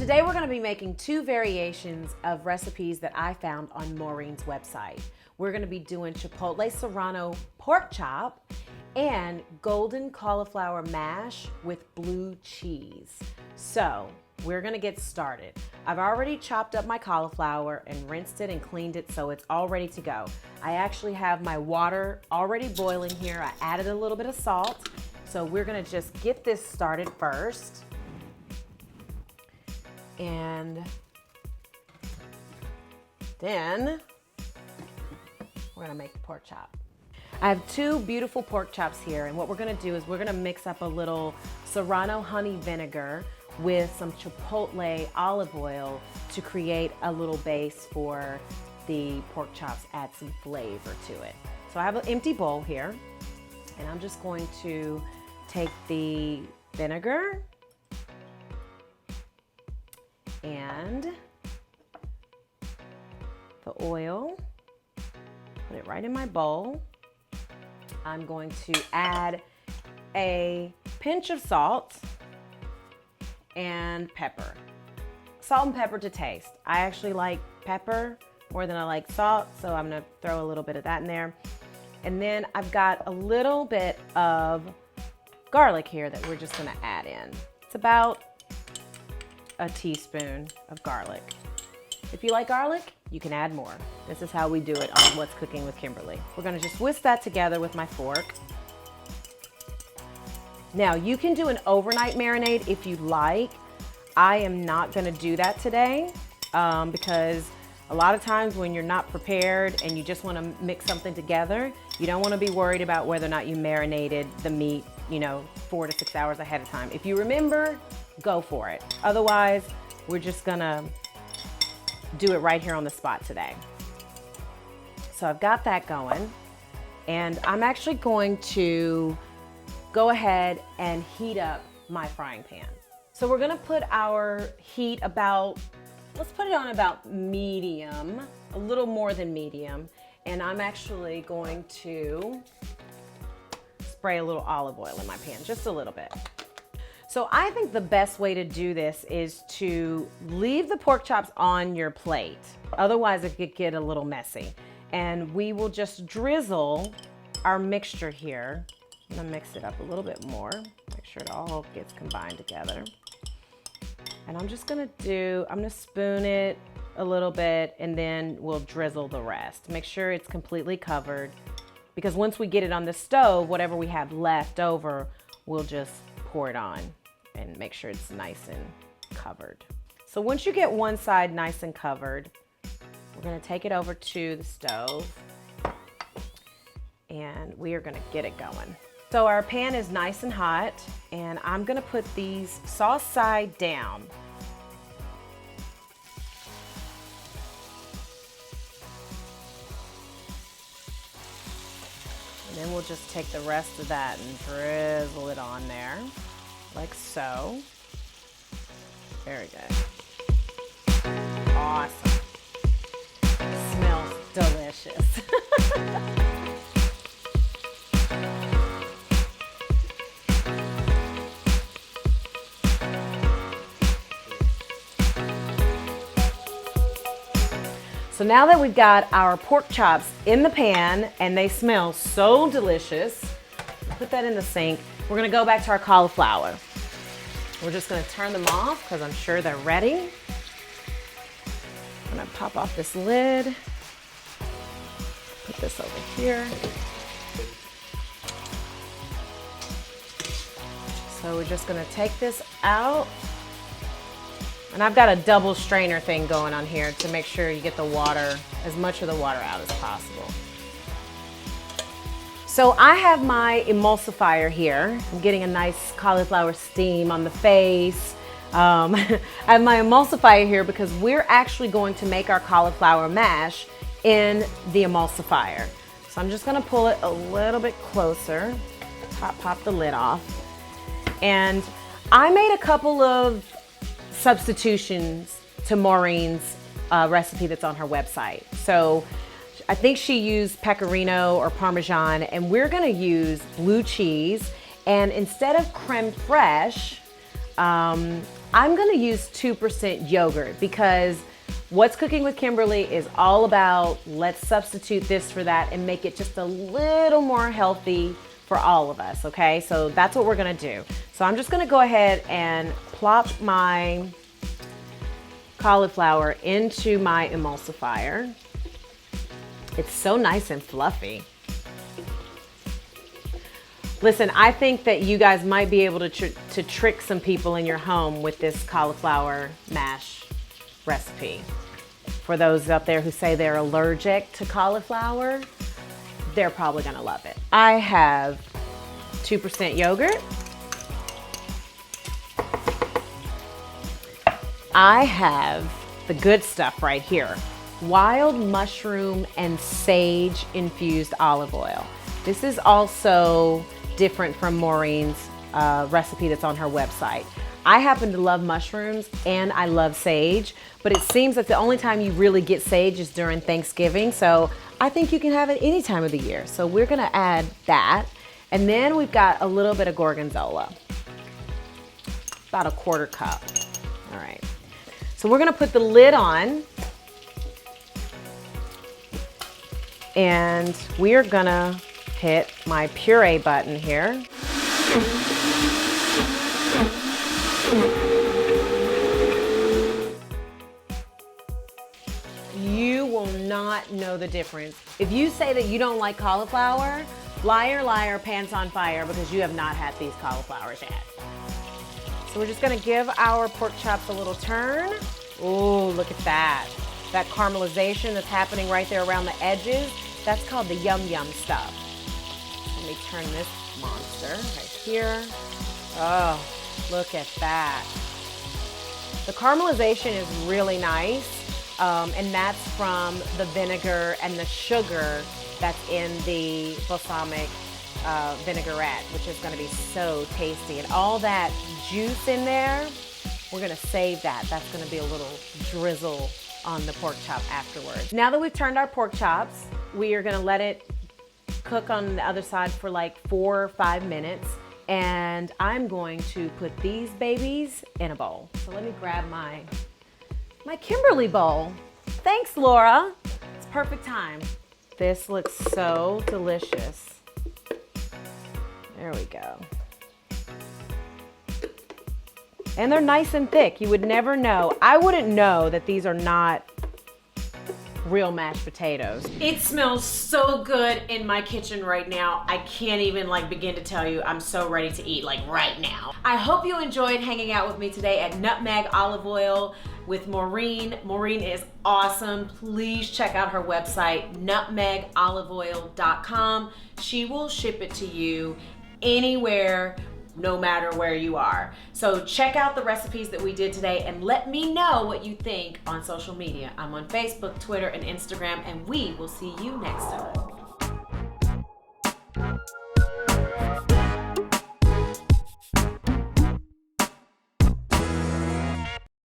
Today we're going to be making two variations of recipes that I found on Maureen's website. We're going to be doing Chipotle Serrano pork chop and golden cauliflower mash with blue cheese. So we're going to get started. I've already chopped up my cauliflower and rinsed it and cleaned it so it's all ready to go. I actually have my water already boiling here. I added a little bit of salt. So we're going to just get this started first. And then we're gonna make the pork chop. I have two beautiful pork chops here, and what we're gonna do is we're gonna mix up a little Serrano honey vinegar with some Chipotle olive oil to create a little base for the pork chops, add some flavor to it. So I have an empty bowl here, and I'm just going to take the vinegar and the oil, put it right in my bowl. I'm going to add a pinch of salt and pepper. Salt and pepper to taste. I actually like pepper more than I like salt, so I'm gonna throw a little bit of that in there. And then I've got a little bit of garlic here that we're just gonna add in. It's about a teaspoon of garlic. If you like garlic, you can add more. This is how we do it on What's Cooking with Kimberly. We're gonna just whisk that together with my fork. Now, you can do an overnight marinade if you like. I am not gonna do that today because a lot of times when you're not prepared and you just wanna mix something together, you don't wanna be worried about whether or not you marinated the meat, 4 to 6 hours ahead of time. If you remember, go for it. Otherwise, we're just gonna do it right here on the spot today. So I've got that going, and I'm actually going to go ahead and heat up my frying pan. So we're gonna put our heat let's put it on about medium, a little more than medium, and I'm actually going to spray a little olive oil in my pan, just a little bit. So I think the best way to do this is to leave the pork chops on your plate. Otherwise it could get a little messy. And we will just drizzle our mixture here. I'm gonna mix it up a little bit more, make sure it all gets combined together. And I'm gonna spoon it a little bit and then we'll drizzle the rest. Make sure it's completely covered, because once we get it on the stove, whatever we have left over, we'll just pour it on and make sure it's nice and covered. So once you get one side nice and covered, we're gonna take it over to the stove and we are gonna get it going. So our pan is nice and hot, and I'm gonna put these sauce side down. And then we'll just take the rest of that and drizzle it on there, like so. Very good. Awesome. Smells delicious. So now that we've got our pork chops in the pan and they smell so delicious, put that in the sink. We're gonna go back to our cauliflower. We're just gonna turn them off because I'm sure they're ready. I'm gonna pop off this lid, put this over here. So we're just gonna take this out. And I've got a double strainer thing going on here to make sure you get the water, as much of the water out as possible. So I have my emulsifier here. I'm getting a nice cauliflower steam on the face. I have my emulsifier here because we're actually going to make our cauliflower mash in the emulsifier. So I'm just gonna pull it a little bit closer, pop the lid off. And I made a couple of substitutions to Maureen's recipe that's on her website. So I think she used pecorino or Parmesan, and we're gonna use blue cheese. And instead of creme fraiche, I'm gonna use 2% yogurt because What's Cooking with Kimberly is all about let's substitute this for that and make it just a little more healthy for all of us, okay? So that's what we're gonna do. So I'm just gonna go ahead and plop my cauliflower into my emulsifier. It's so nice and fluffy. Listen, I think that you guys might be able to trick some people in your home with this cauliflower mash recipe. For those out there who say they're allergic to cauliflower, they're probably gonna love it. I have 2% yogurt. I have the good stuff right here. Wild mushroom and sage infused olive oil. This is also different from Maureen's recipe that's on her website. I happen to love mushrooms and I love sage, but it seems that the only time you really get sage is during Thanksgiving, so I think you can have it any time of the year. So we're gonna add that. And then we've got a little bit of gorgonzola, about a 1/4 cup. All right, so we're gonna put the lid on and we're gonna hit my puree button here. You will not know the difference. If you say that you don't like cauliflower, liar, liar, pants on fire, because you have not had these cauliflowers yet. So we're just gonna give our pork chops a little turn. Oh, look at that. That caramelization that's happening right there around the edges, that's called the yum yum stuff. Let me turn this monster right here. Oh, look at that. The caramelization is really nice, and that's from the vinegar and the sugar that's in the balsamic vinaigrette, which is gonna be so tasty. And all that juice in there, we're gonna save that. That's gonna be a little drizzle on the pork chop afterwards. Now that we've turned our pork chops, we are gonna let it cook on the other side for like 4 or 5 minutes. And I'm going to put these babies in a bowl. So let me grab my Kimberly bowl. Thanks, Laura. It's perfect time. This looks so delicious. There we go. And they're nice and thick. You would never know. I wouldn't know that these are not real mashed potatoes. It smells so good in my kitchen right now. I can't even begin to tell you. I'm so ready to eat right now. I hope you enjoyed hanging out with me today at Nutmeg Olive Oil with Maureen. Maureen is awesome. Please check out her website, nutmegoliveoil.com. She will ship it to you anywhere, no matter where you are. So check out the recipes that we did today and let me know what you think on social media. I'm on Facebook, Twitter, and Instagram, and we will see you next time.